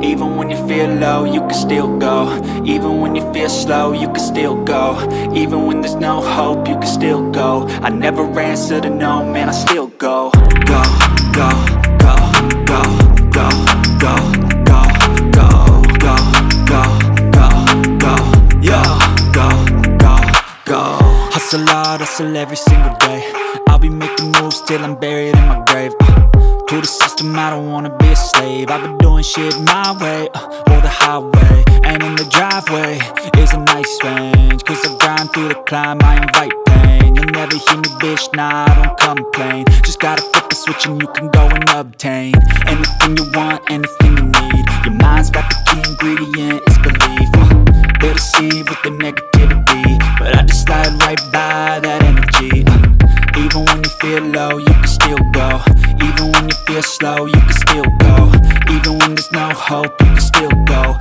Even when you feel low, you can still go. Even when you feel slow, you can still go. Even when there's no hope, you can still go. I never answer to no, man, I still go. Go, go, go, go, go, go, go, go, go, go, go, go, yo, go, go, go. Hustle hard, hustle every single day. I'll be making moves till I'm buried in my grave. To the system, I don't wanna be a slave. I've been doing shit my way, or the highway. And in the driveway is a nice range. Cause I grind through the climb, I invite pain. You'll never hear me, bitch, nah, I don't complain. Just gotta flip the switch and you can go and obtain anything you want, anything you need. Your mind's got the key ingredient, it's belief. They deceive with the negativity, but I just slide right by that energy. Even when you feel low, you can still go. Even when you feel slow, you can still go. Even when there's no hope, you can still go.